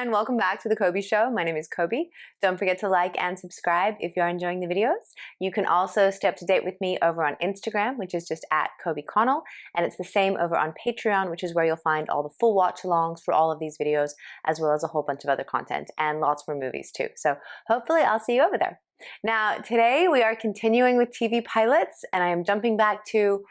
and welcome back to the Coby Show. My name is Coby. Don't forget to like and subscribe if you are enjoying the videos. You can also stay up to date with me over on Instagram, which is just at Coby Connell, and it's the same over on Patreon, which is where you'll find all the full watch-alongs for all of these videos, as well as a whole bunch of other content and lots more movies too. So hopefully I'll see you over there. Now, today we are continuing with TV pilots, and I am jumping back to,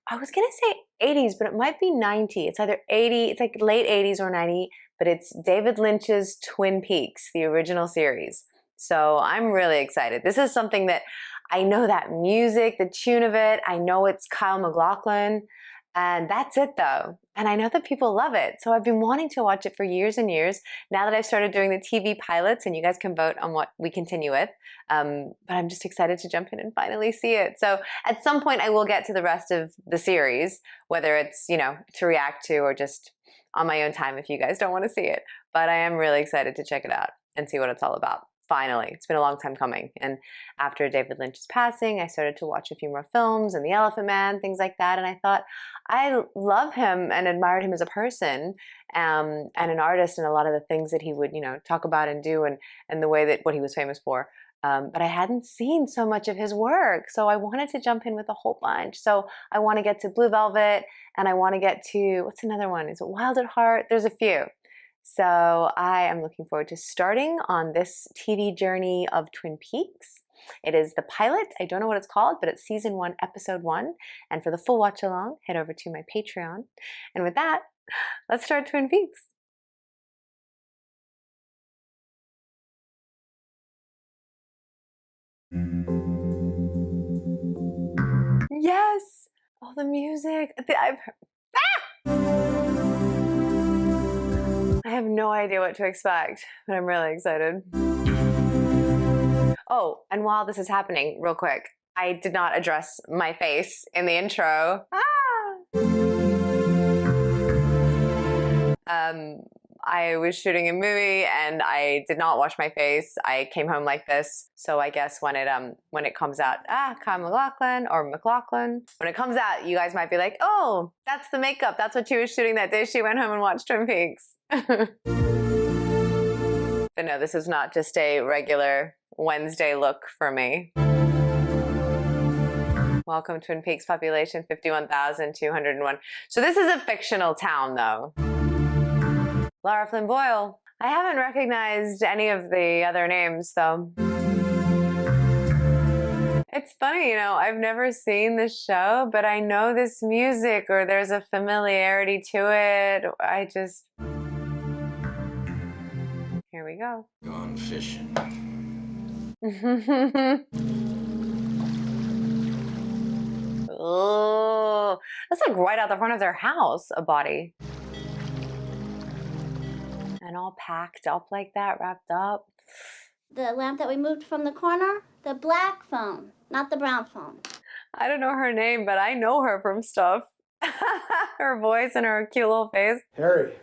I was gonna say 80s, but it might be 90. It's either 80, it's like late 80s or 90, but it's David Lynch's Twin Peaks, the original series. So I'm really excited. This is something that I know that music, the tune of it, I know it's Kyle MacLachlan, and that's it though. And I know that people love it. So I've been wanting to watch it for years and years. Now that I've started doing the TV pilots, and you guys can vote on what we continue with, but I'm just excited to jump in and finally see it. So at some point I will get to the rest of the series, whether it's, you know, to react to or just on my own time if you guys don't want to see it. But I am really excited to check it out and see what it's all about. Finally, it's been a long time coming. And after David Lynch's passing, I started to watch a few more films and The Elephant Man, things like that. And I thought, I love him and admired him as a person and an artist, and a lot of the things that he would, you know, talk about and do, and the way that what he was famous for. But I hadn't seen so much of his work, so I wanted to jump in with a whole bunch. So I want to get to Blue Velvet, and I want to get to, what's another one? Is it Wild at Heart? There's a few. So I am looking forward to starting on this TV journey of Twin Peaks. It is the pilot. I don't know what it's called, but it's season 1, episode 1. And for the full watch along, head over to my Patreon. And with that, let's start Twin Peaks. Yes! Oh, the music. I have no idea what to expect, but I'm really excited. Oh, and while this is happening, real quick, I did not address my face in the intro. I was shooting a movie and I did not wash my face. I came home like this. So I guess when it comes out, Kyle MacLachlan or MacLachlan, when it comes out, you guys might be like, oh, that's the makeup. That's what she was shooting that day she went home and watched Twin Peaks. But no, this is not just a regular Wednesday look for me. Welcome, Twin Peaks, population 51,201. So this is a fictional town though. Lara Flynn Boyle. I haven't recognized any of the other names though. It's funny, you know, I've never seen this show, but I know this music, or there's a familiarity to it. I just... Here we go. Gone fishing. Oh, that's like right out the front of their house, a body. And all packed up like that, wrapped up. The lamp that we moved from the corner, the black phone, not the brown phone. I don't know her name, but I know her from stuff. Her voice and her cute little face. Harry.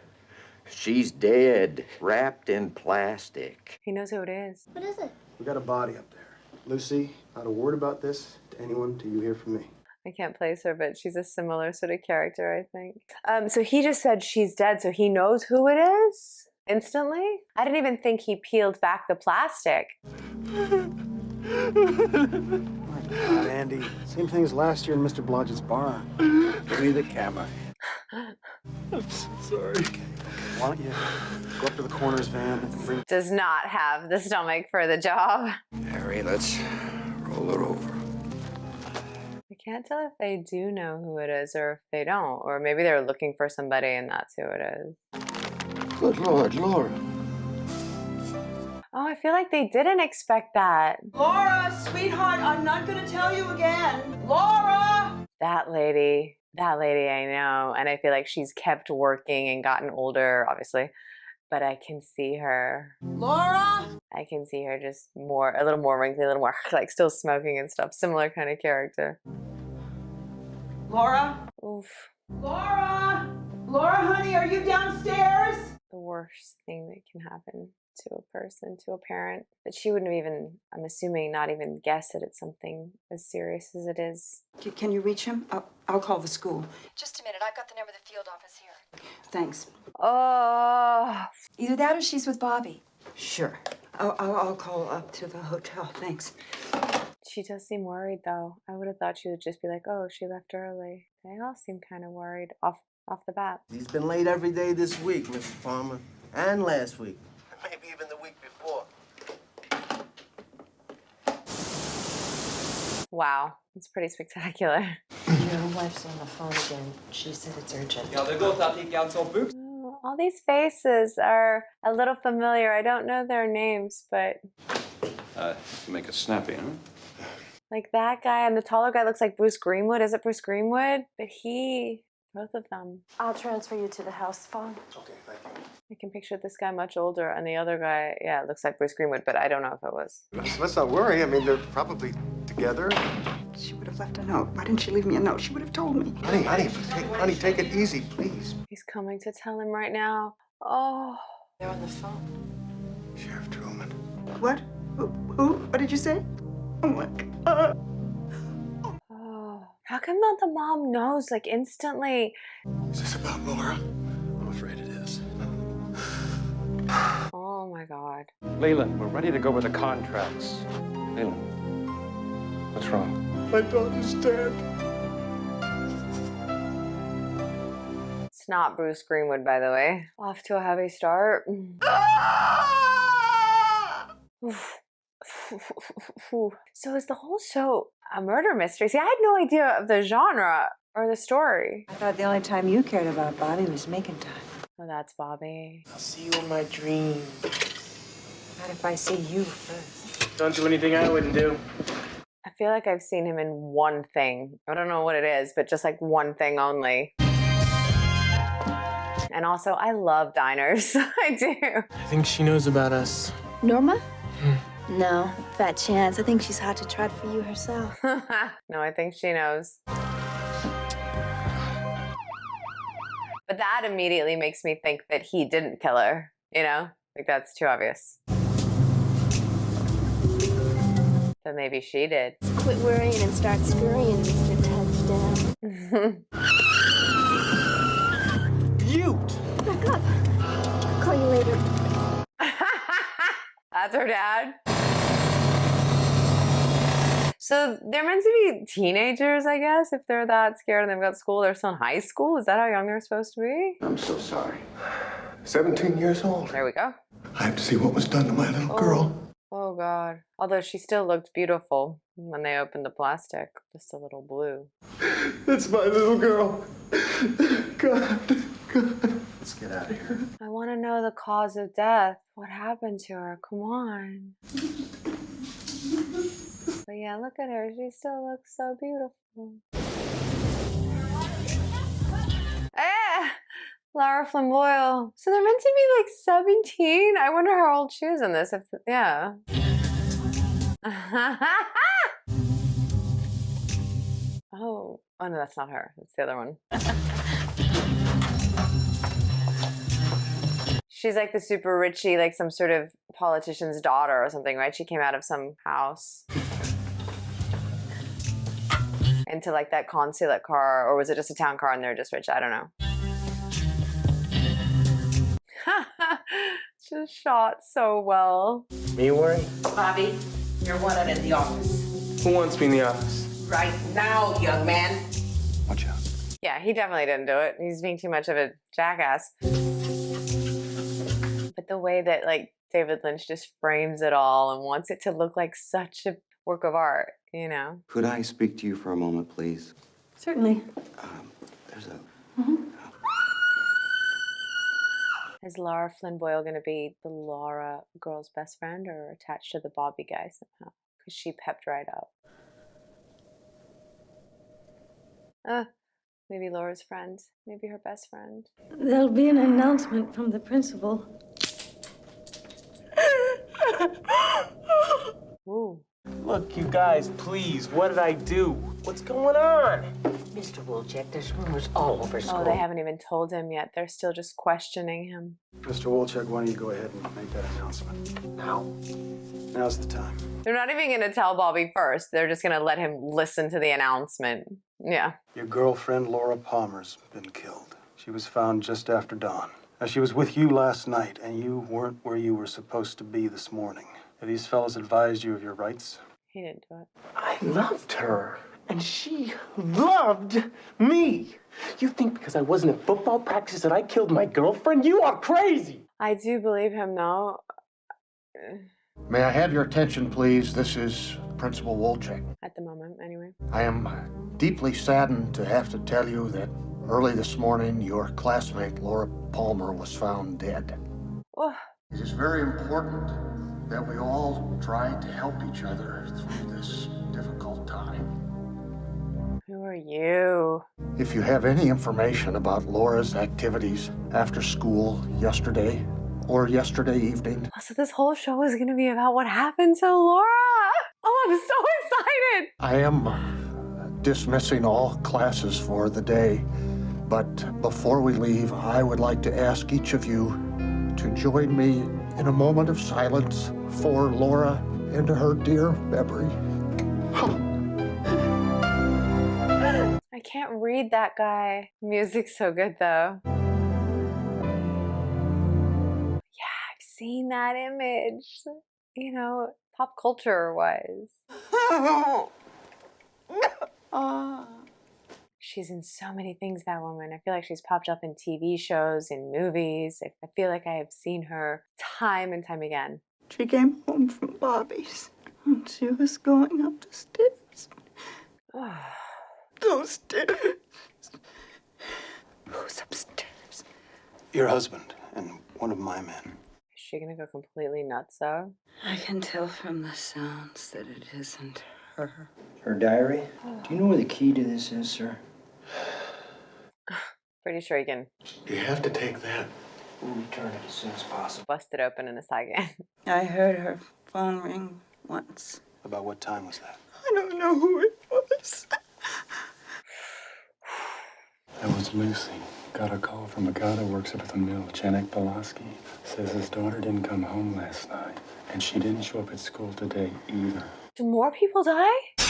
She's dead, wrapped in plastic. He knows who it is. What is it? We got a body up there. Lucy, not a word about this to anyone till you hear from me. I can't place her, but she's a similar sort of character, I think. So he just said she's dead, so he knows who it is instantly? I didn't even think he peeled back the plastic. My God, Andy. Same thing as last year in Mr. Blodgett's barn. Give me the camera. I'm so sorry. Why don't you go up to the coroner's van and bring... Does not have the stomach for the job. Harry, let's roll her over. I can't tell if they do know who it is or if they don't. Or maybe they're looking for somebody and that's who it is. Good Lord, Laura. Oh, I feel like they didn't expect that. Laura, sweetheart, I'm not gonna tell you again. Laura! That lady I know. And I feel like she's kept working and gotten older, obviously. But I can see her. Laura! I can see her just more, a little more wrinkly, a little more like still smoking and stuff. Similar kind of character. Laura? Oof. Laura! Laura, honey, are you downstairs? The worst thing that can happen to a person, to a parent. But she wouldn't have even, I'm assuming, not even guessed that it's something as serious as it is. Can you reach him? I'll call the school. Just a minute, I've got the number of the field office here. Thanks. Oh. Either that or she's with Bobby. Sure. I'll call up to the hotel. Thanks. She does seem worried, though. I would have thought she would just be like, oh, she left early. They all seem kind of worried off the bat. He's been late every day this week, Mr. Palmer. And last week. Maybe even the week before. Wow, it's pretty spectacular. Your wife's on the phone again. She said it's urgent. Oh, all these faces are a little familiar. I don't know their names, but... Make it snappy, huh? like that guy and the taller guy looks like Bruce Greenwood. Is it Bruce Greenwood? But both of them. I'll transfer you to the house phone. Okay, thank you. I can picture this guy much older and the other guy, yeah, it looks like Bruce Greenwood, but I don't know if it was. Let's not worry. I mean, they're probably together. She would have left a note. Why didn't she leave me a note? She would have told me. Honey, take it easy, please. He's coming to tell him right now. Oh. They're on the phone. Sheriff Truman. What? Who? What did you say? Oh my God. Oh. How come not the mom knows, like, instantly? Is this about Laura? I'm afraid it is. Oh my God. Leland, we're ready to go with the contracts. Leland, what's wrong? My daughter's dead. It's not Bruce Greenwood, by the way. Off to a heavy start. So is the whole show a murder mystery? See, I had no idea of the genre or the story. I thought the only time you cared about Bobby was making time. Oh, that's Bobby. I'll see you in my dream. Not if I see you first. Don't do anything I wouldn't do. I feel like I've seen him in one thing. I don't know what it is, but just like one thing only. And also, I love diners. I do. I think she knows about us. Norma? No, fat chance. I think she's hot to trot for you herself. No, I think she knows. But that immediately makes me think that he didn't kill her, you know? Like, that's too obvious. But maybe she did. Quit worrying and start scurrying, Mr. Touchdown. Cute! Back up. I'll call you later. That's her dad. So they're meant to be teenagers, I guess, if they're that scared and they've got school. They're still in high school? Is that how young they're supposed to be? I'm so sorry. 17 years old. There we go. I have to see what was done to my little girl. Oh, God. Although she still looked beautiful when they opened the plastic. Just a little blue. It's my little girl. God. Let's get out of here. I want to know the cause of death. What happened to her? Come on. But yeah, look at her. She still looks so beautiful. Ah! Lara Flynn Boyle. So they're meant to be like 17? I wonder how old she is in this. Yeah. Oh no, that's not her. That's the other one. She's like the super richy, like some sort of politician's daughter or something, right? She came out of some house into like that consulate car, or was it just a town car and they're just rich? I don't know. Just shot so well. Me worry? Bobby, you're wanted in the office. Who wants me in the office? Right now, young man. Watch out. Yeah, he definitely didn't do it. He's being too much of a jackass. But the way that like David Lynch just frames it all and wants it to look like such a work of art, you know? Could I speak to you for a moment, please? Certainly. There's a... Is Lara Flynn Boyle going to be the Laura girl's best friend or attached to the Bobby guy somehow? Because she pepped right up. Maybe Laura's friend. Maybe her best friend. There'll be an announcement from the principal. Ooh. Look, you guys, please, what did I do? What's going on? Mr. Wolchek, there's rumors all over school. Oh, they haven't even told him yet. They're still just questioning him. Mr. Wolchek, why don't you go ahead and make that announcement? Now. Now's the time. They're not even going to tell Bobby first. They're just going to let him listen to the announcement. Yeah. Your girlfriend, Laura Palmer's been killed. She She was found just after dawn. Now, she was with you last night, and you weren't where you were supposed to be this morning. Have these fellows advised you of your rights? He didn't do it. I loved her, and she loved me. You think because I wasn't at football practice that I killed my girlfriend? You are crazy! I do believe him, though. May I have your attention, please? This is Principal Wolchek. At the moment, anyway. I am deeply saddened to have to tell you that early this morning, your classmate, Laura Palmer, was found dead. Oh. It is very important that we all try to help each other through this difficult time. Who are you? If you have any information about Laura's activities after school yesterday or yesterday evening. So this whole show is going to be about what happened to Laura. Oh, I'm so excited. I am dismissing all classes for the day, but before we leave, I would like to ask each of you to join me in a moment of silence for Laura and her dear memory. I can't read that guy. Music's so good, though. Yeah, I've seen that image. You know, pop culture-wise. She's in so many things, that woman. I feel like she's popped up in TV shows, in movies. I feel like I have seen her time and time again. She came home from Bobby's and she was going up the stairs. Those stairs. Who's upstairs? Your husband and one of my men. Is she gonna go completely nuts, though? I can tell from the sounds that it isn't her. Her diary? Do you know where the key to this is, sir? Pretty sure you can You have to take that. We'll return it as soon as possible. bust it open in a second. I heard her phone ring once. About what time was that? I don't know who it was. That was Lucy. Got a call from a guy that works up at the mill, Janek Pulaski. Says his daughter didn't come home last night, and she didn't show up at school today either. Do more people die? Chew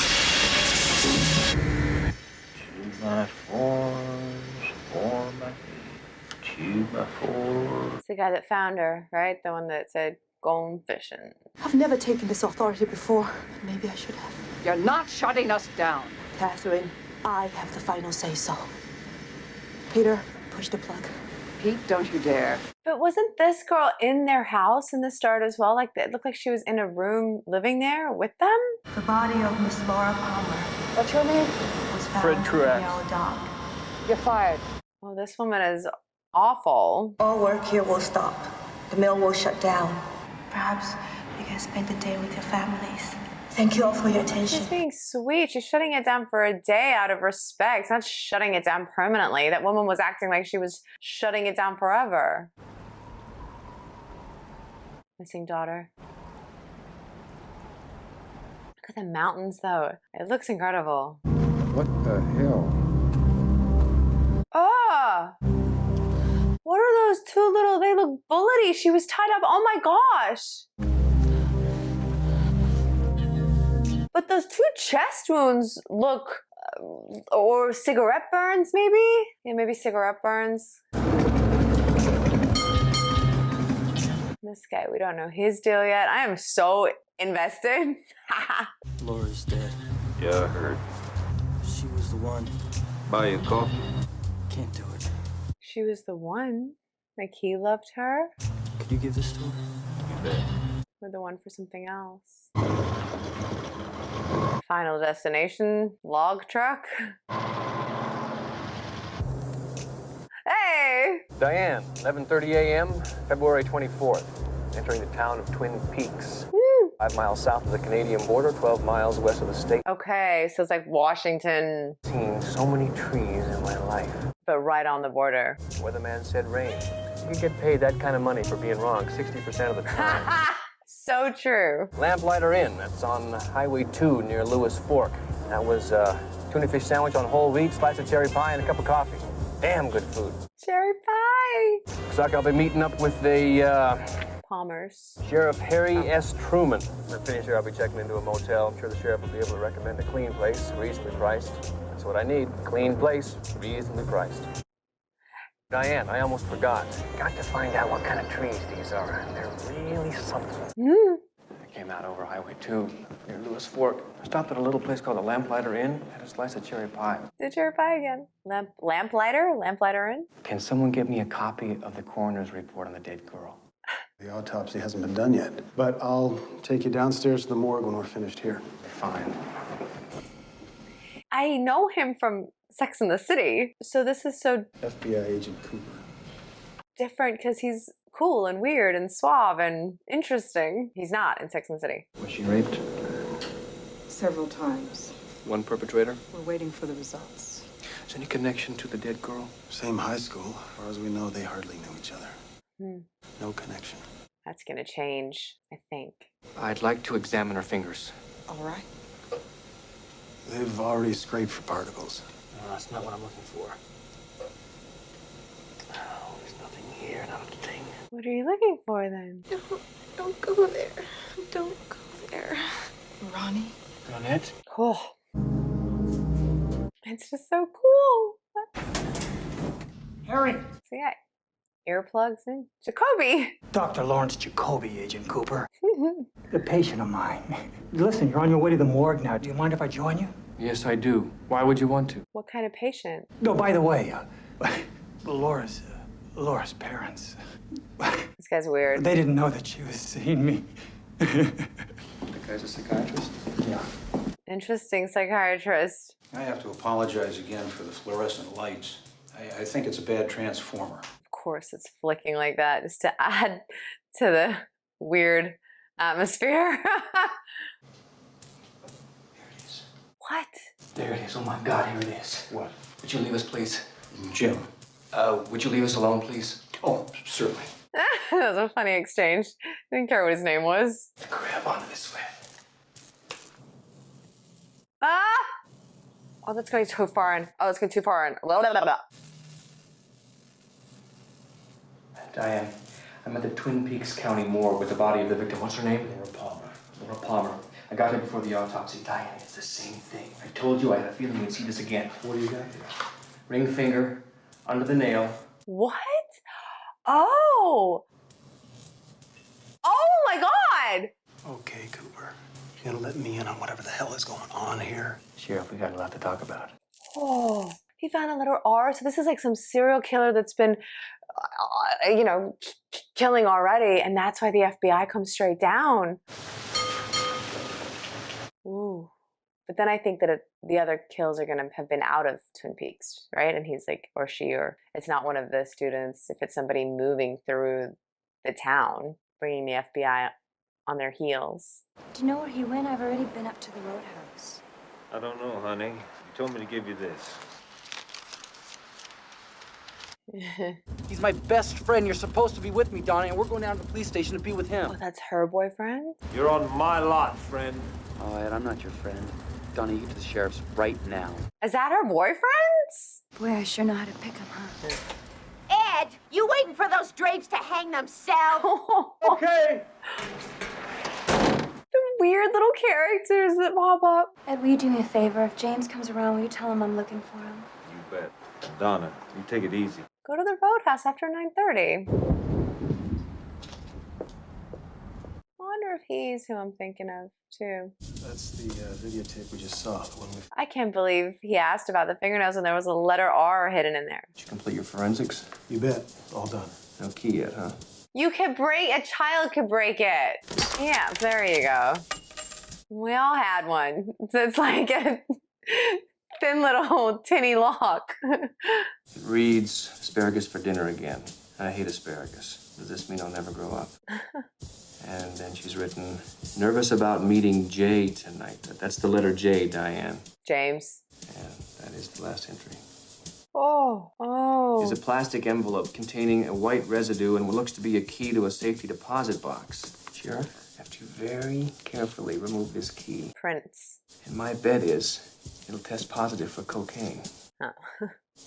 my forms, for my feet. Chew my forms. It's the guy that found her, right? The one that said, "Gone fishing." I've never taken this authority before. Maybe I should have. You're not shutting us down. Catherine, I have the final say-so. Peter, push the plug. Pete, don't you dare. But wasn't this girl in their house in the start as well? Like, it looked like she was in a room living there with them? The body of Miss Laura Palmer What's your name? was found Fred in the Truax. yellow dock. You're fired. Oh, this woman is awful. All work here will stop. The mill will shut down. Perhaps you can spend the day with your families. Thank you all for your attention. She's being sweet. She's shutting it down for a day out of respect. It's not shutting it down permanently. That woman was acting like she was shutting it down forever. Missing daughter. Look at the mountains, though. It looks incredible. What the hell? Ah! What are those two little, they look bullety. She was tied up. Oh my gosh. But those two chest wounds look, or cigarette burns maybe? Yeah, maybe cigarette burns. This guy, we don't know his deal yet. I am so invested. Laura's dead. Yeah, I heard. She was the one. Buy you a coffee? Can't do it. She was the one. Like, he loved her. Could you give this to her? You bet. Or the one for something else. Final destination, log truck. Hey! Diane, 11:30 a.m., February 24th. Entering the town of Twin Peaks. Woo. 5 miles south of the Canadian border, 12 miles west of the state. Okay, so it's like Washington, I've seen so many trees in my life. but right on the border. Weatherman said rain. You get paid that kind of money for being wrong 60% of the time. So true. Lamplighter Inn, that's on Highway 2 near Lewis Fork. That was tuna fish sandwich on whole wheat, slice of cherry pie, and a cup of coffee. Damn good food. Cherry pie. Looks like I'll be meeting up with the Palmer's. Sheriff Harry S. Truman. When I finish here, I'll be checking into a motel. I'm sure the sheriff will be able to recommend a clean place, reasonably priced. That's what I need. Clean place, reasonably priced. Diane, I almost forgot. Got to find out what kind of trees these are. They're really something. I came out over Highway 2 near Lewis Fork. I stopped at a little place called the Lamplighter Inn. Had a slice of cherry pie. The cherry pie again. Lamplighter? Lamplighter Inn? Can someone get me a copy of the coroner's report on the dead girl? The autopsy hasn't been done yet, but I'll take you downstairs to the morgue when we're finished here. Fine. I know him from Sex and the City, so this is so FBI agent Cooper. different because he's cool and weird and suave and interesting. He's not in Sex and the City. Was she raped? Several times. One perpetrator? We're waiting for the results. Is there any connection to the dead girl? Same high school. As far as we know, they hardly knew each other. No connection. That's gonna change, I think. I'd like to examine her fingers. All right. They've already scraped for particles. No, that's not what I'm looking for. Oh, there's nothing here, not a thing. What are you looking for then? Don't go there. Don't go there. Ronnie? Ronette? Oh. It's just so cool. Harry! So yeah, earplugs in. Jacoby! Dr. Lawrence Jacoby, Agent Cooper. A patient of mine. Listen, you're on your way to the morgue now. Do you mind if I join you? Yes, I do. Why would you want to? What kind of patient? No, by the way, Laura's parents. This guy's weird. They didn't know that she was seeing me. The guy's a psychiatrist? Yeah. Interesting psychiatrist. I have to apologize again for the fluorescent lights. I think it's a bad transformer. Of course it's flicking like that just to add to the weird atmosphere. What? There it is. Oh my God, here it is. What? Would you leave us, please? Jim. Would you leave us alone, please? Oh, certainly. That was a funny exchange. Didn't care what his name was. Grab onto this way. Ah! Oh, that's going too far in. Oh, that's going too far in. Blah, blah, blah, blah. Diane, I'm at the Twin Peaks County morgue with the body of the victim. What's her name? Laura Palmer. Laura Palmer. I got here before the autopsy. Diane, it's the same thing. I told you I had a feeling we'd see this again. What do you got here? Ring finger, under the nail. What? Oh! Oh my God! Okay, Cooper. You're gonna let me in on whatever the hell is going on here? Sheriff, we got a lot to talk about. Oh, he found a letter R. So this is like some serial killer that's been, killing already, and that's why the FBI comes straight down. Ooh. But then I think that the other kills are going to have been out of Twin Peaks, right? And he's like, or she, or it's not one of the students. If it's somebody moving through the town, bringing the FBI on their heels. Do you know where he went? I've already been up to the roadhouse. I don't know, honey. You told me to give you this. He's my best friend. You're supposed to be with me, Donnie, and we're going down to the police station to be with him. Oh, that's her boyfriend? You're on my lot, friend. Oh, Ed, I'm not your friend. Donnie, you get to the sheriff's right now. Is that her boyfriend? Boy, I sure know how to pick him, huh? Ed, you waiting for those drapes to hang themselves? Okay. The weird little characters that pop up. Ed, will you do me a favor? If James comes around, will you tell him I'm looking for him? You bet. Donna, you take it easy. Go to the roadhouse after 9:30. I wonder if he's who I'm thinking of, too. That's the videotape we just saw. The one with... I can't believe he asked about the fingernails and there was a letter R hidden in there. Did you complete your forensics? You bet. All done. No key yet, huh? You could break, a child could break it. Yeah, there you go. We all had one. So it's like a thin little tinny lock. It reads, asparagus for dinner again. I hate asparagus. Does this mean I'll never grow up? And then she's written, nervous about meeting Jay tonight. That's the letter J, Diane. James. And that is the last entry. Oh. Is a plastic envelope containing a white residue and what looks to be a key to a safety deposit box. Sheriff, have to very carefully remove this key. Prince. And my bet is it'll test positive for cocaine. Huh.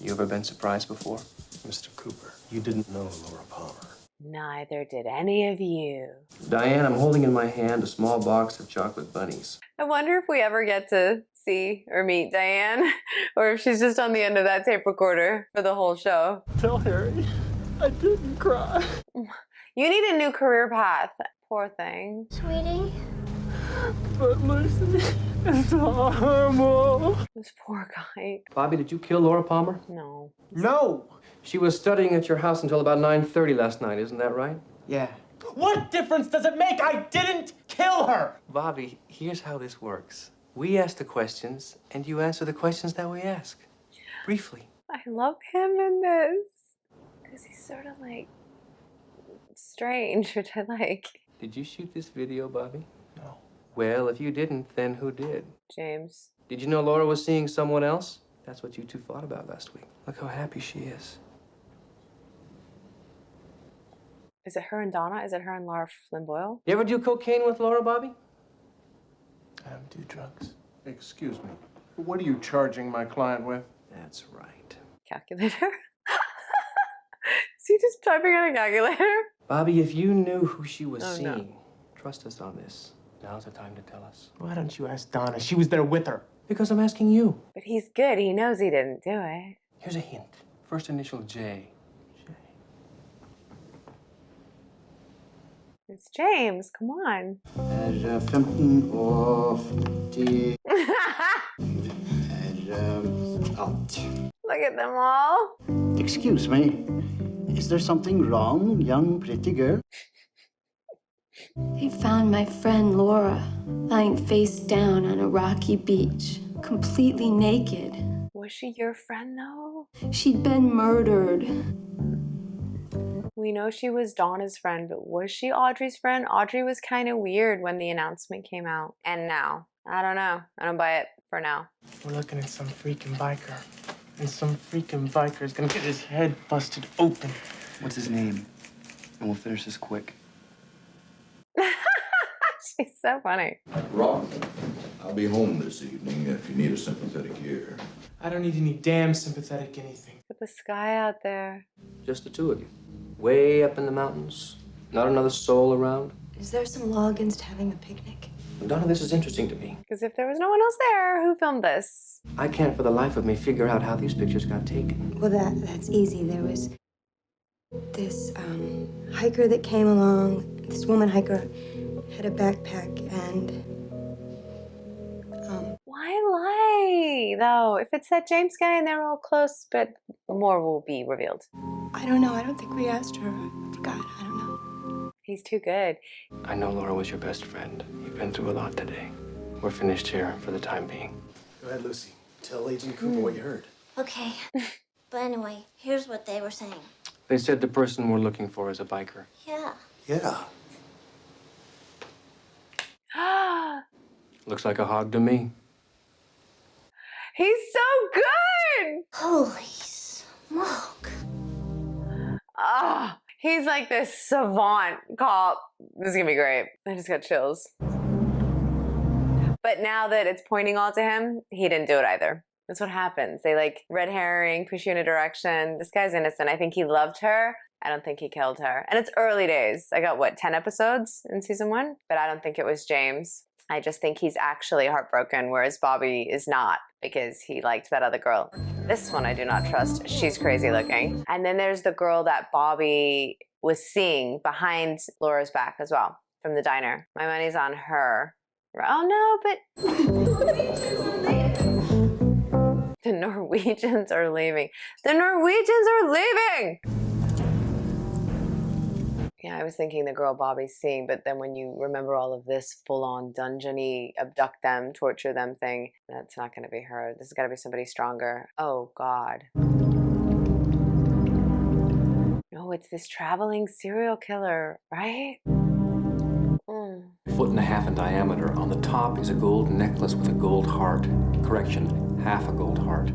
You ever been surprised before? Mr. Cooper, you didn't know Laura Palmer. Neither did any of you. Diane, I'm holding in my hand a small box of chocolate bunnies. I wonder if we ever get to see or meet Diane, or if she's just on the end of that tape recorder for the whole show. Tell Harry I didn't cry. You need a new career path. Poor thing. Sweetie? But Lucy, it's horrible. This poor guy. Bobby, did you kill Laura Palmer? No. No! She was studying at your house until about 9:30 last night, isn't that right? Yeah. What difference does it make? I didn't kill her! Bobby, here's how this works. We ask the questions, and you answer the questions that we ask. Briefly. I love him in this. Because he's sort of like strange, which I like. Did you shoot this video, Bobby? No. Well, if you didn't, then who did? James. Did you know Laura was seeing someone else? That's what you two fought about last week. Look how happy she is. Is it her and Donna? Is it her and Laura Flynn Boyle? You ever do cocaine with Laura, Bobby? I don't do drugs. Excuse me. What are you charging my client with? That's right. Calculator? Is he just typing on a calculator? Bobby, if you knew who she was Oh, seeing, no. trust us on this. Now's the time to tell us. Why don't you ask Donna? She was there with her. Because I'm asking you. But he's good. He knows he didn't do it. Here's a hint. First initial J. It's James. Come on. 15 og 10 Look at them all. Excuse me, is there something wrong, young pretty girl? They found my friend Laura lying face down on a rocky beach, completely naked. Was she your friend, though? She'd been murdered. We know she was Donna's friend, but was she Audrey's friend? Audrey was kind of weird when the announcement came out. And now. I don't know. I don't buy it for now. We're looking at some freaking biker. And some freaking biker is gonna get his head busted open. What's his name? And we'll finish this quick. She's so funny. Rock, I'll be home this evening if you need a sympathetic ear. I don't need any damn sympathetic anything. Look at the sky out there. Just the two of you. Way up in the mountains. Not another soul around. Is there some law against having a picnic? Donna, this is interesting to me. Because if there was no one else there, who filmed this? I can't for the life of me figure out how these pictures got taken. Well, that's easy. There was this hiker that came along. This woman hiker had a backpack and Why lie, though? If it's that James guy and they're all close, but more will be revealed. I don't know. I don't think we asked her. I forgot. I don't know. He's too good. I know Laura was your best friend. You've been through a lot today. We're finished here for the time being. Go ahead, Lucy. Tell Agent Cooper what you heard. Okay. But anyway, here's what they were saying. They said the person we're looking for is a biker. Yeah. Yeah. Looks like a hog to me. He's so good! Holy smoke. Ah, he's like this savant cop. This is gonna be great. I just got chills. But now that it's pointing all to him, he didn't do it either. That's what happens. They like red herring, push you in a direction. This guy's innocent. I think he loved her. I don't think he killed her. And it's early days. I got, what, 10 episodes in season 1? But I don't think it was James. I just think he's actually heartbroken, whereas Bobby is not because he liked that other girl. This one I do not trust. She's crazy looking. And then there's the girl that Bobby was seeing behind Laura's back as well from the diner. My money's on her. Oh no, but the Norwegians are leaving. The Norwegians are leaving! Yeah, I was thinking the girl Bobby's seeing, but then when you remember all of this full-on dungeon-y, abduct them, torture them thing, that's not going to be her. This has got to be somebody stronger. Oh, God. No, it's this traveling serial killer, right? Foot and a half in diameter. On the top is a gold necklace with a gold heart. Correction, half a gold heart.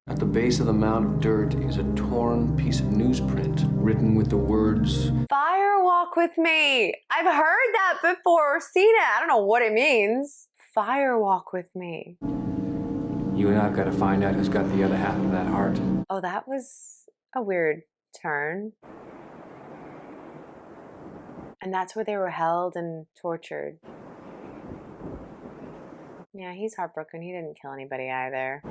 At the base of the mound of dirt is a torn piece of newsprint written with the words, Fire walk with me. I've heard that before or seen it. I don't know what it means. Fire walk with me. You and I've got to find out who's got the other half of that heart. Oh, that was a weird turn. And that's where they were held and tortured. Yeah, he's heartbroken. He didn't kill anybody either.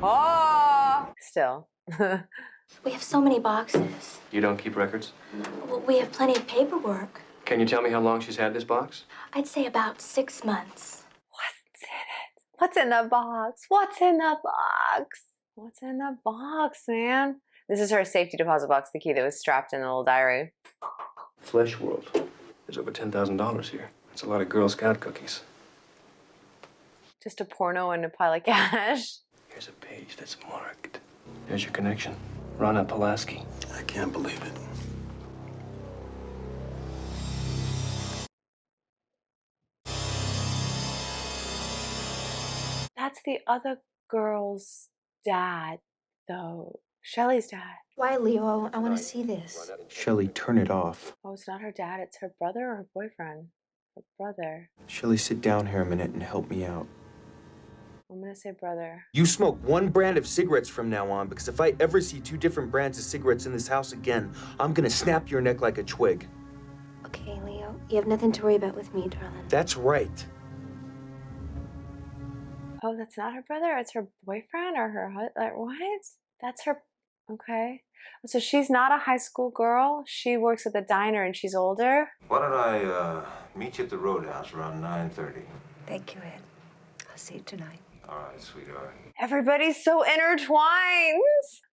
Oh! Still. We have so many boxes. You don't keep records? Well, we have plenty of paperwork. Can you tell me how long she's had this box? I'd say about 6 months. What's in the box? What's in the box? What's in the box, man? This is her safety deposit box, the key that was strapped in the little diary. Flesh World. There's over $10,000 here. That's a lot of Girl Scout cookies. Just a porno and a pile of cash. Here's a page that's marked. There's your connection. Rana Pulaski. I can't believe it. That's the other girl's dad, though. Shelley's dad. Why, Leo? I want to see this. Shelley, turn it off. Oh, it's not her dad. It's her brother or her boyfriend. Her brother. Shelley, sit down here a minute and help me out. I'm gonna say brother. You smoke one brand of cigarettes from now on, because if I ever see 2 different brands of cigarettes in this house again, I'm gonna snap your neck like a twig. Okay, Leo. You have nothing to worry about with me, darling. That's right. Oh, that's not her brother. It's her boyfriend or her husband. Like, what? That's her. Okay. So she's not a high school girl. She works at the diner and she's older. Why don't I meet you at the Roadhouse around 9:30? Thank you, Ed. I'll see you tonight. All right, sweetheart. Everybody's so intertwined.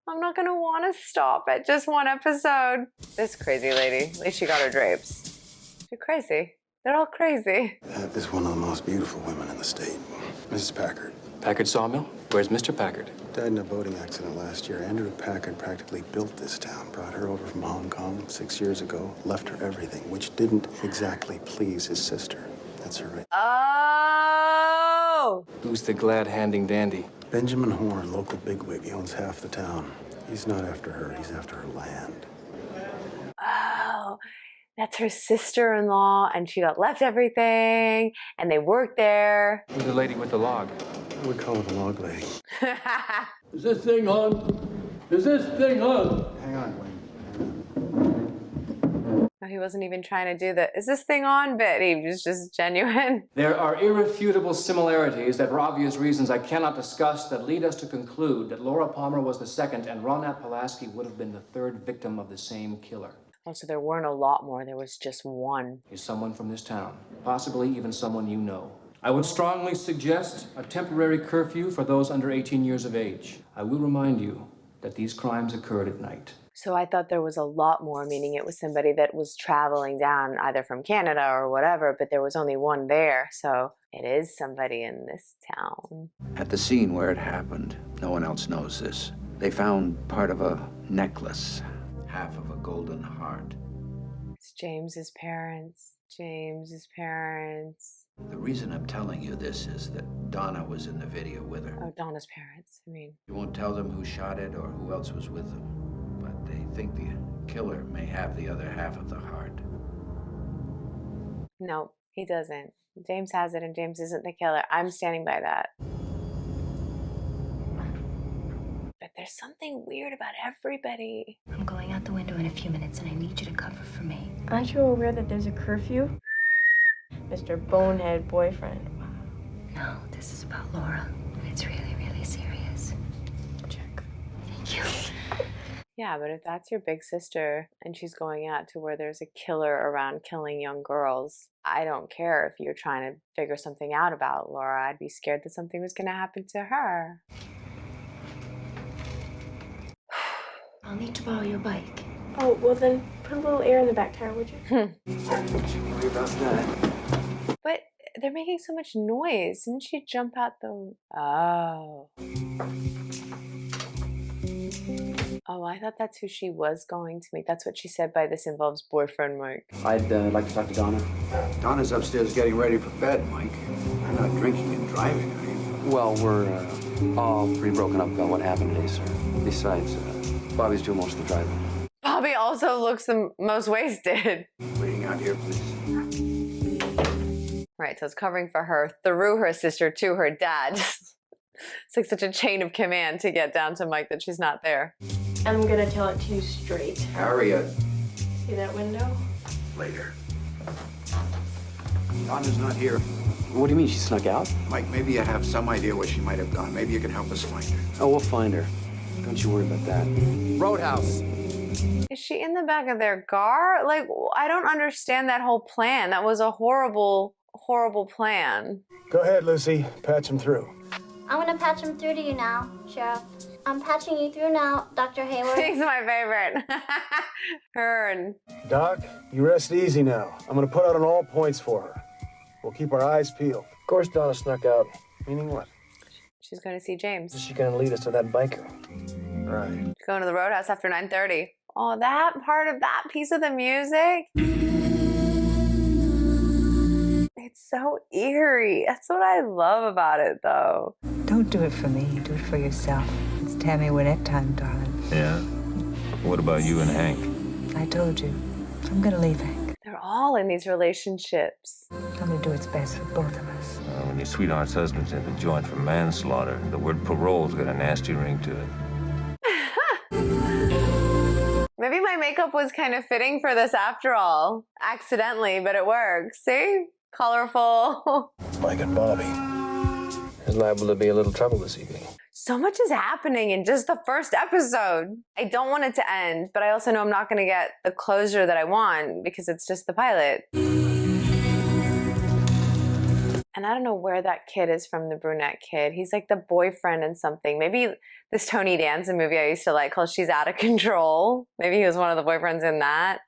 I'm not gonna want to stop at just one episode. This crazy lady. At least she got her drapes. She's crazy. They're all crazy. That is one of the most beautiful women in the state. Mrs. Packard. Packard Sawmill? Where's Mr. Packard? Died in a boating accident last year. Andrew Packard practically built this town. Brought her over from Hong Kong 6 years ago. Left her everything, which didn't exactly please his sister. That's her right. Oh! Who's the glad-handing dandy? Benjamin Horn, local bigwig. He owns half the town. He's not after her. He's after her land. Oh, that's her sister-in-law, and she got left everything, and they worked there. Who's the lady with the log? We call her the log lady. Is this thing on? Is this thing on? Hang on, Wayne. No, he wasn't even trying to do the, is this thing on bit? He was just genuine. There are irrefutable similarities that, for obvious reasons I cannot discuss, that lead us to conclude that Laura Palmer was the second and Ronat Pulaski would have been the third victim of the same killer. Oh, so there weren't a lot more. There was just one. Is someone from this town, possibly even someone you know. I would strongly suggest a temporary curfew for those under 18 years of age. I will remind you that these crimes occurred at night. So I thought there was a lot more, meaning it was somebody that was traveling down either from Canada or whatever, but there was only one there. So it is somebody in this town. At the scene where it happened, no one else knows this. They found part of a necklace, half of a golden heart. It's James's parents. James's parents. The reason I'm telling you this is that Donna was in the video with her. Oh, Donna's parents. I mean. You won't tell them who shot it or who else was with them, but they think the killer may have the other half of the heart. No, he doesn't. James has it, and James isn't the killer. I'm standing by that. But there's something weird about everybody. I'm going out the window in a few minutes, and I need you to cover for me. Aren't you aware that there's a curfew? Mr. Bonehead boyfriend. No, this is about Laura. It's really, really serious. Check. Thank you. Yeah, but if that's your big sister and she's going out to where there's a killer around killing young girls, I don't care if you're trying to figure something out about Laura. I'd be scared that something was going to happen to her. I'll need to borrow your bike. Oh, well then put a little air in the back tire, would you? Worry about that. But they're making so much noise. Didn't she jump out the... Oh. Oh, I thought that's who she was going to meet. That's what she said by this involves boyfriend Mike. I'd like to talk to Donna. Donna's upstairs getting ready for bed, Mike. You're not drinking and driving, are you? Well, we're all pretty broken up about what happened today, sir. Besides, Bobby's doing most of the driving. Bobby also looks the most wasted. Waiting out here, please. Right, so it's covering for her through her sister to her dad. It's like such a chain of command to get down to Mike that she's not there. I'm gonna tell it to you straight. Harriet. See that window? Later. Donna's not here. What do you mean, she snuck out? Mike, maybe you have some idea where she might have gone. Maybe you can help us find her. Oh, we'll find her. Don't you worry about that. Roadhouse. Is she in the back of their car? Like, I don't understand that whole plan. That was a horrible, horrible plan. Go ahead, Lucy. Patch him through. I'm gonna patch him through to you now, Sheriff. I'm patching you through now, Dr. Hayward. He's my favorite. Hearn. Doc, you rest easy now. I'm gonna put out on all points for her. We'll keep our eyes peeled. Of course Donna snuck out. Meaning what? She's going to see James. She's gonna lead us to that biker. Right. She's going to the Roadhouse after 9:30. Oh, that part of that piece of the music. It's so eerie. That's what I love about it, though. Don't do it for me. Do it for yourself. It's Tammy Wynette time, darling. Yeah? What about you and Hank? I told you. I'm gonna leave Hank. They're all in these relationships. I'm gonna do what's best for both of us. When your sweetheart's husband's in the joint for manslaughter, the word parole's got a nasty ring to it. Maybe my makeup was kind of fitting for this after all. Accidentally, but it works. See? Colorful. Mike and Bobby. There's liable to be a little trouble this evening. So much is happening in just the first episode. I don't want it to end, but I also know I'm not going to get the closure that I want because it's just the pilot. And I don't know where that kid is from, the brunette kid. He's like the boyfriend in something. Maybe this Tony Danza movie I used to like called She's Out of Control. Maybe he was one of the boyfriends in that.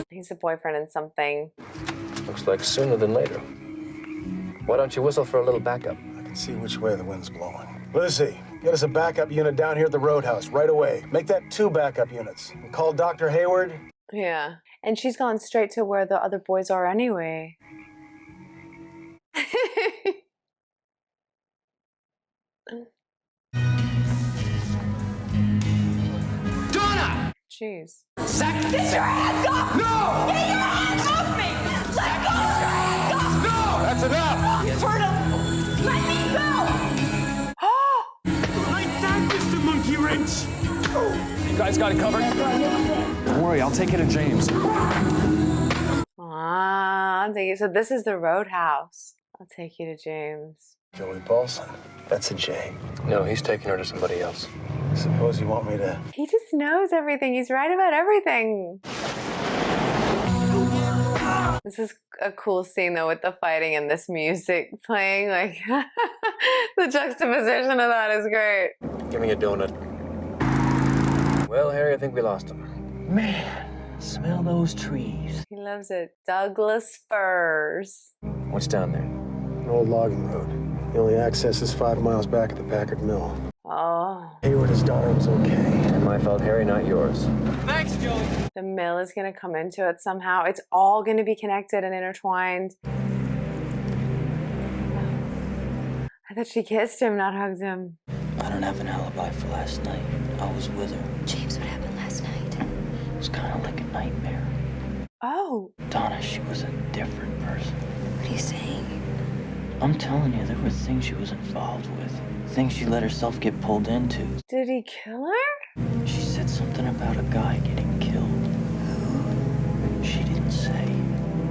He's the boyfriend in something. Looks like sooner than later. Why don't you whistle for a little backup? I can see which way the wind's blowing. Lucy, get us a backup unit down here at the Roadhouse right away. Make that 2 backup units. And call Dr. Hayward. Yeah. And she's gone straight to where the other boys are anyway. Donna! Jeez. Get your hands off! No! Get your hands off me! Let go! Get your hands off! No! That's enough! Hurt him! Let me go! Like that, Mr. Monkey Wrench! You guys got it covered? Don't worry, I'll take it to James. I'll take it. So this is the Roadhouse. I'll take you to James. Joey Paulson. That's a J. No, he's taking her to somebody else. Suppose you want me to... He just knows everything. He's right about everything. This is a cool scene, though, with the fighting and this music playing. Like, the juxtaposition of that is great. Give me a donut. Well, Harry, I think we lost him. Man, smell those trees. He loves it. Douglas firs. What's down there? An old logging road. The only access is 5 miles back at the Packard Mill. Oh. Hayward, daughter was okay. And my fault, Harry, not yours. Thanks, Joey. The mill is going to come into it somehow. It's all going to be connected and intertwined. I thought she kissed him, not hugged him. I don't have an alibi for last night. I was with her. James, what happened last night? It was kind of like a nightmare. Oh. Donna, she was a different person. What are you saying? I'm telling you, there were things she was involved with. Things she let herself get pulled into. Did he kill her? She said something about a guy getting killed. Who? She didn't say.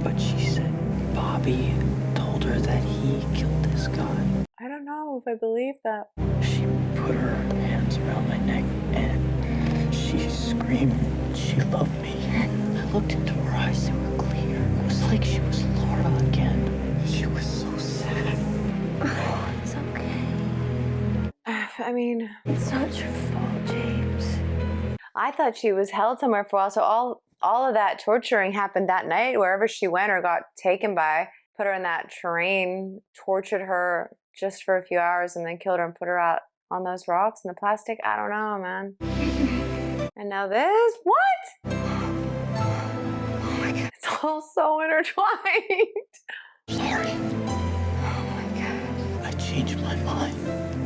But she said Bobby told her that he killed this guy. I don't know if I believe that. She put her hands around my neck and she screamed she loved me. I looked into her eyes, they were clear. It was like she was Laura again. She was so sad. It's okay. I mean... It's not your fault, James. I thought she was held somewhere for a while, so all of that torturing happened that night, wherever she went or got taken by. Put her in that train, tortured her just for a few hours, and then killed her and put her out on those rocks and the plastic. I don't know, man. And now this? What? Oh my God. It's all so intertwined. Sorry. Oh my God. I changed my mind.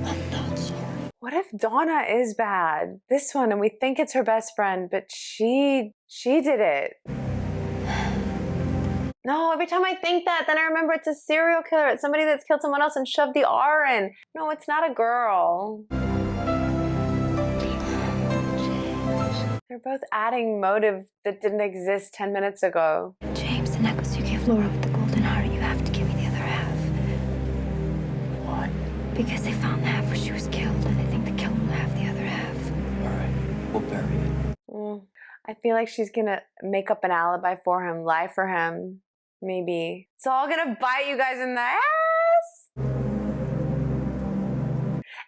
I'm not sorry. What if Donna is bad? This one, and we think it's her best friend, but she did it. No, every time I think that, then I remember it's a serial killer. It's somebody that's killed someone else and shoved the R in. No, it's not a girl. They're both adding motive that didn't exist 10 minutes ago. James, the necklace you gave Laura with the golden heart, you have to give me the other half. Why? Because they found the half where she was killed, and I think the killer will have the other half. All right, we'll bury it. I feel like she's gonna make up an alibi for him, lie for him, maybe. It's all gonna bite you guys in the ass!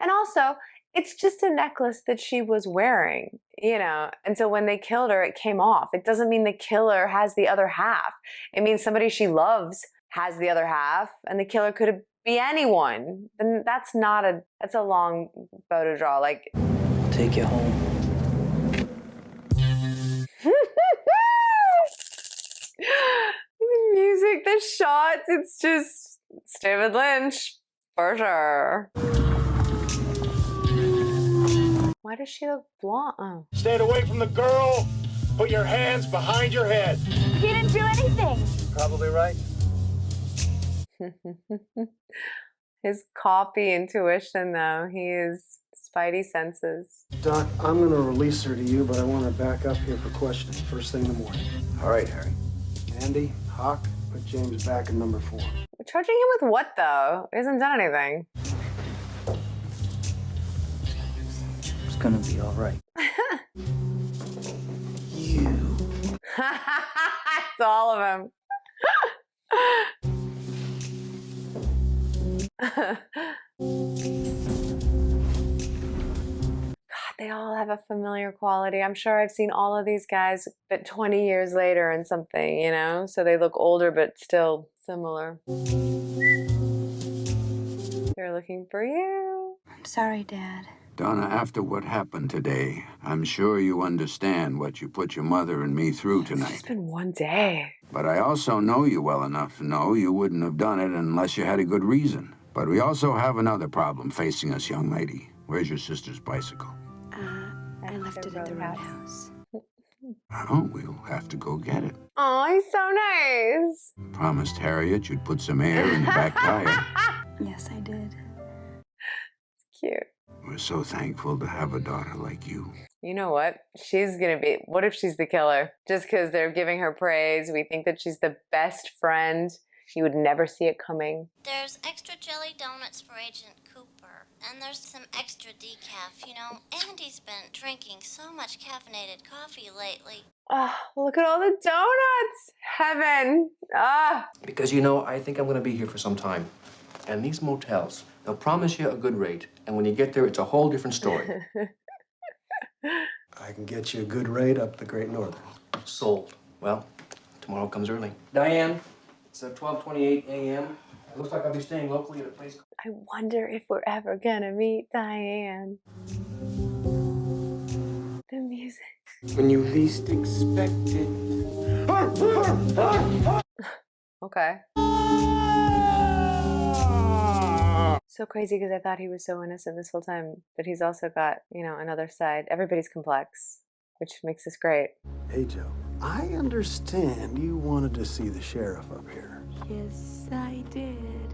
And also, it's just a necklace that she was wearing, you know? And so when they killed her, it came off. It doesn't mean the killer has the other half. It means somebody she loves has the other half, and the killer could be anyone. Then that's a long bow to draw. Like, I'll take you home. The music, the shots, it's David Lynch, for sure. Why does she look blonde? Oh. Stay away from the girl. Put your hands behind your head. He didn't do anything. Probably right. His copy intuition, though, his spidey senses. Doc, I'm going to release her to you, but I want her back up here for questioning first thing in the morning. All right, Harry. Andy, Hawk, put James back in number 4. We're charging him with what, though? He hasn't done anything. It's gonna be all right. You. It's all of him. God, they all have a familiar quality. I'm sure I've seen all of these guys, but 20 years later and something, you know? So they look older, but still similar. They're looking for you. I'm sorry, Dad. Donna, after what happened today, I'm sure you understand what you put your mother and me through tonight. It's been one day. But I also know you well enough to know you wouldn't have done it unless you had a good reason. But we also have another problem facing us, young lady. Where's your sister's bicycle? I left it at the roadhouse. Oh, we'll have to go get it. Oh, he's so nice. Promised Harriet you'd put some air in the back tire. Yes, I did. It's cute. We're so thankful to have a daughter like you. You know what? She's gonna be, what if she's the killer? Just because they're giving her praise, we think that she's the best friend. You would never see it coming. There's extra jelly donuts for Agent Cooper, and there's some extra decaf. You know, Andy's been drinking so much caffeinated coffee lately. Oh, look at all the donuts! Heaven! Ah! Because, you know, I think I'm going to be here for some time. And these motels, they'll promise you a good rate. And when you get there, it's a whole different story. I can get you a good rate up the Great Northern. Sold. Well, tomorrow comes early. Diane, it's 12:28 a.m. It looks like I'll be staying locally at a place. I wonder if we're ever gonna meet Diane. The music. When you least expect it. Okay. So crazy because I thought he was so innocent this whole time, but he's also got, you know, another side. Everybody's complex, which makes this great. Hey, Joe, I understand you wanted to see the sheriff up here. Yes, I did.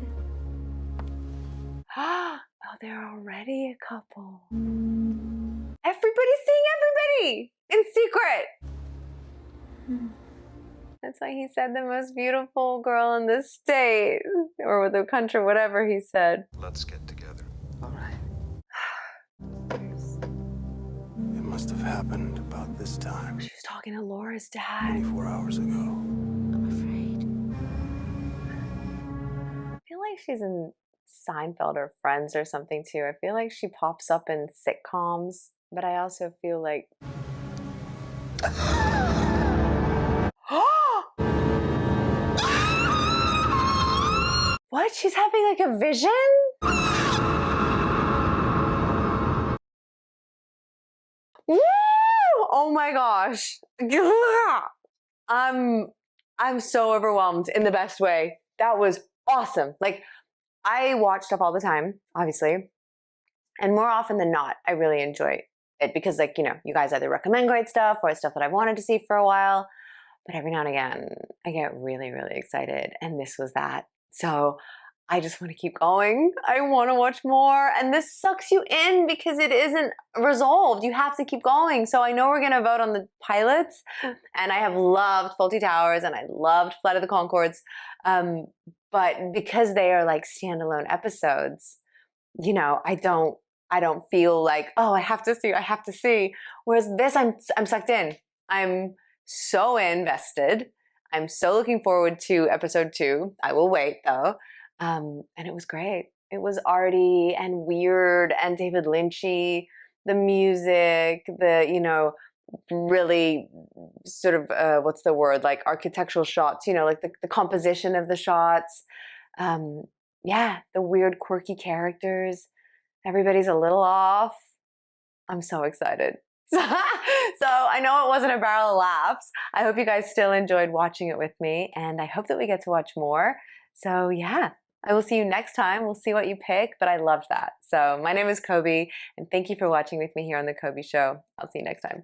Oh, they're already a couple. Everybody's seeing everybody in secret. That's why he said the most beautiful girl in the state, or the country, whatever he said. Let's get together. All right. It must have happened about this time. She was talking to Laura's dad. 24 hours ago. I'm afraid. I feel like she's in Seinfeld or Friends or something too. I feel like she pops up in sitcoms, but I also feel like... What? She's having like a vision? Woo! Oh my gosh. I'm so overwhelmed in the best way. That was awesome. Like, I watch stuff all the time, obviously. And more often than not, I really enjoy it because, like, you know, you guys either recommend great stuff or stuff that I've wanted to see for a while. But every now and again, I get really, really excited. And this was that. So I just want to keep going. I want to watch more. And this sucks you in because it isn't resolved. You have to keep going. So I know we're going to vote on the pilots. And I have loved Fawlty Towers and I loved Flight of the Conchords. But because they are like standalone episodes, you know, I don't feel like, oh, I have to see. Whereas this, I'm sucked in. I'm so invested. I'm so looking forward to episode 2. I will wait though. And it was great. It was arty and weird and David Lynchy, the music, the, you know, really sort of, what's the word, like architectural shots, you know, like the composition of the shots. Yeah, the weird, quirky characters. Everybody's a little off. I'm so excited. So I know it wasn't a barrel of laughs. I hope you guys still enjoyed watching it with me, and I hope that we get to watch more. So yeah, I will see you next time. We'll see what you pick, but I loved that. So my name is Coby, and thank you for watching with me here on The Coby Show. I'll see you next time.